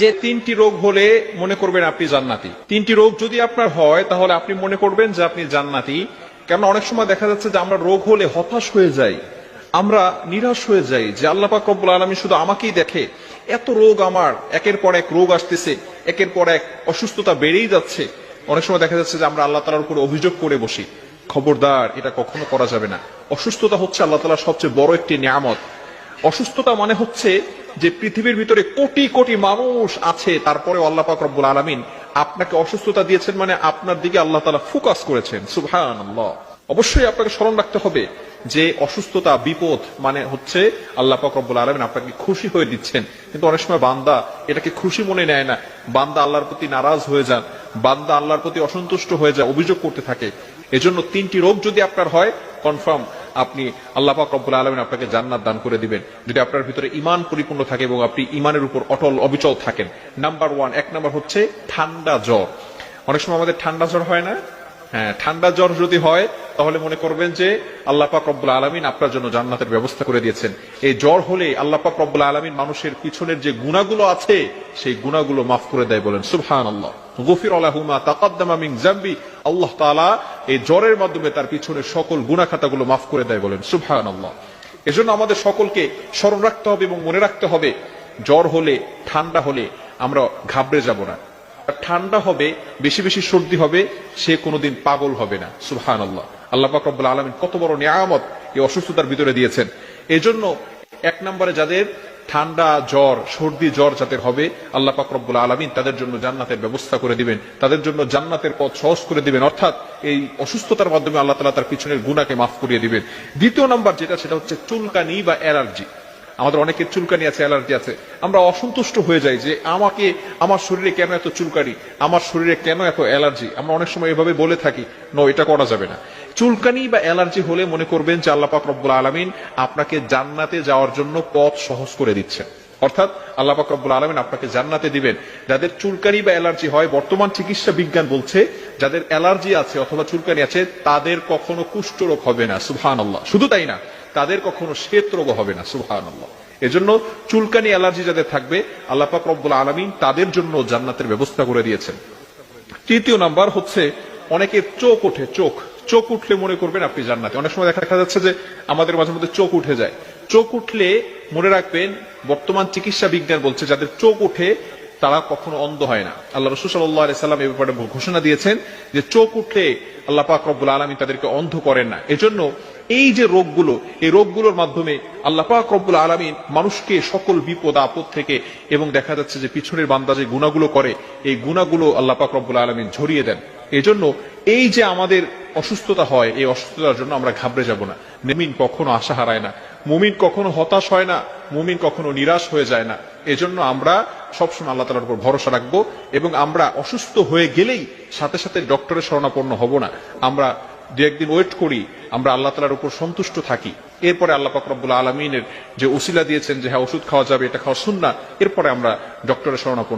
যে তিনটি রোগ হলে মনে করবেন আপনি জান্নাতি। তিনটি রোগ যদি আপনার হয় তাহলে আপনি মনে করবেন যে আপনি জান্নাতি। কেন অনেক সময় দেখা যাচ্ছে যে আমরা রোগ হলে হতাশ হয়ে যাই, আমরা নিরাশ হয়ে যাই যে আল্লাহ পাক রব্বুল আলামিন শুধু আমাকেই দেখে, এত রোগ আমার, একের পর এক রোগ আসতেছে, একের পর এক অসুস্থতা বেড়েই যাচ্ছে। অনেক সময় দেখা যাচ্ছে যে আমরা আল্লাহ তাআলার উপর অভিযোগ করে বসি। খবরদার, এটা কখনো করা যাবে না। অসুস্থতা হচ্ছে আল্লাহ তাআলার সবচেয়ে বড় একটি নিয়ামত। অসুস্থতা মানে হচ্ছে যে পৃথিবীর ভিতরে কোটি কোটি মানুষ আছে, তারপরে আল্লাহ পাক রব্বুল আলামিন আপনাকে অসুস্থতা দিয়েছেন, মানে আপনার দিকে আল্লাহ তাআলা ফোকাস করেছেন। সুবহানাল্লাহ। অবশ্যই আপনাকে স্মরণ রাখতে হবে যে অসুস্থতা, বিপদ মানে হচ্ছে আল্লাহ পাক রব্বুল আলামিন আপনাকে খুশি হয়ে দিচ্ছেন। কিন্তু অনেক সময় বান্দা এটাকে খুশি মনে নেয় না, বান্দা আল্লাহর প্রতি নারাজ হয়ে যান, বান্দা আল্লাহর প্রতি অসন্তুষ্ট হয়ে যায়, অভিযোগ করতে থাকে। এজন্য তিনটি রোগ যদি আপনার হয়, কনফার্ম আপনি আল্লাহ পাক রব্বুল আলামিন আপনাকে জান্নাত দান করে দিবেন, যদি আপনার ভিতরে ঈমান পরিপূর্ণ থাকে এবং আপনি ঈমানের উপর অটল অবিচল থাকেন। নাম্বার 1, এক নাম্বার হচ্ছে ঠান্ডা জ্বর। অনেক সময় আমাদের ঠান্ডা জ্বর হয় না? হ্যাঁ, ঠান্ডা জ্বর যদি হয় তাহলে মনে করবেন যে আল্লাহ পাক রব্বুল আলামিন আপনার জন্য জান্নাতের ব্যবস্থা করে দিয়েছেন। এই জ্বর হলে আল্লাহ পাক রব্বুল আলামিন মানুষের পিছনের যে গুনাহগুলো আছে সেই গুনাহগুলো মাফ করে দেয়, বলেন সুবহানাল্লাহ। গফির লাহু মা তাকাদ্দামা মিন যামবি, আল্লাহ তাআলা এই জ্বরের মাধ্যমে তার পিছনের সকল গুনাহ খাতাগুলো মাফ করে দেয়, বলেন সুবহানাল্লাহ। এজন্য আমাদের সকলকে স্মরণ রাখতে হবে এবং মনে রাখতে হবে, জ্বর হলে, ঠান্ডা হলে আমরা ঘাবড়ে যাব না। ঠান্ডা হবে, বেশি বেশি সর্দি হবে, সে কোনোদিন পাগল হবে না। সুবহানাল্লাহ। আল্লাহ পাক রব্বুল আলামিন কত বড় নিয়ামত এই অসুস্থতার ভিতরে দিয়েছেন। এজন্য এক নম্বরে যাদের ঠান্ডা জ্বর, সর্দি জ্বর যাদের হবে, আল্লাহ পাক রব্বুল আলামিন তাদের জন্য জান্নাতের ব্যবস্থা করে দিবেন, তাদের জন্য জান্নাতের পথ সহজ করে দিবেন, অর্থাৎ এই অসুস্থতার মাধ্যমে আল্লাহ তাআলা তার পিছনের গুনাহকে মাফ করিয়ে দিবেন। দ্বিতীয় নাম্বার যেটা, সেটা হচ্ছে চুলকানি বা অ্যালার্জি। আমাদের অনেকের চুলকানি আছে, অ্যালার্জি আছে। আমরা অসন্তুষ্ট হয়ে যাই যে আমার শরীরে কেন এত চুলকানি, আমার শরীরে কেন এত অ্যালার্জি। আমরা অনেক সময় এভাবে বলে থাকি, নো, এটা করা যাবে না। চুলকানি বা অ্যালার্জি হলে মনে করবেন যে আল্লাহ পাক রব্বুল আলামিন আপনাকে জান্নাতে যাওয়ার জন্য পথ সহজ করে দিচ্ছেন, অর্থাৎ আল্লাহ পাক রব্বুল আলামিন আপনাকে জান্নাতে দিবেন। যাদের চুলকানি বা অ্যালার্জি হয়, বর্তমান চিকিৎসা বিজ্ঞান বলছে যাদের অ্যালার্জি আছে অথবা চুলকানি আছে তাদের কখনো কুষ্ঠ রোগ হবে না। সুবহানাল্লাহ। শুধু তাই না, তাদের কখনো শ্বেত রোগ হবে না। সুবহানাল্লাহ। এজন্য চুলকানি, অ্যালার্জি যাদের থাকবে, আল্লাহ পাক রব্বুল আলামিন তাদের জন্য জান্নাতের ব্যবস্থা করে দিয়েছেন। তৃতীয় নাম্বার হচ্ছে অনেকের চোখ ওঠে। চোখ উঠলে মনে করবেন আপনি জান্নাতি। অনেক সময় দেখা যাচ্ছে যে আমাদের মাঝে মধ্যে চোখ উঠে যায়। চোখ উঠলে মনে রাখবেন, বর্তমান চিকিৎসা বিজ্ঞান বলছে যাদের চোখ উঠে তারা কখনো অন্ধ হয় না। আল্লাহ রাসূল সাল্লাল্লাহু আলাইহি সাল্লাম এই ব্যাপারে ঘোষণা দিয়েছেন যে চোখ উঠলে আল্লাহ পাক রব্বুল আলামিন তাদেরকে অন্ধ করেন না। এজন্য এই যে রোগগুলো, এই রোগগুলোর মাধ্যমে আল্লাহ পাক রব্বুল আলামিন মানুষকে সকল বিপদ আপদ থেকে, এবং দেখা যাচ্ছে যে পিছনের বান্দা যে গুনাহগুলো করে, এই গুনাহগুলো আল্লাহ পাক রব্বুল আলামিন ঝরিয়ে দেন। এজন্য এই যে আমাদের অসুস্থতা হয়, এই অসুস্থতার জন্য আমরা ঘাবড়ে যাব না। মুমিন কখনো আশা হারায় না, মুমিন কখনো হতাশ হয় না, মুমিন কখনো নিরাশ হয়ে যায় না। এজন্য আমরা সবসময় আল্লাহ তাআলার উপর ভরসা রাখবো এবং আমরা অসুস্থ হয়ে গেলেই সাথে সাথে ডক্টরের শরণাপন্ন হব না। আমরা দু একদিন ওয়েট করি, আমরা আল্লাহ তাআলার উপর সন্তুষ্ট থাকি। এরপরে আল্লাহ পাক রব্বুল আলামিনের যে উসিলা দিয়েছেন যে হ্যাঁ ওষুধ খাওয়া যাবে, এটা খাওয়া সুন্নাহ, এরপরে আমরা ডক্টরের শরণাপন্ন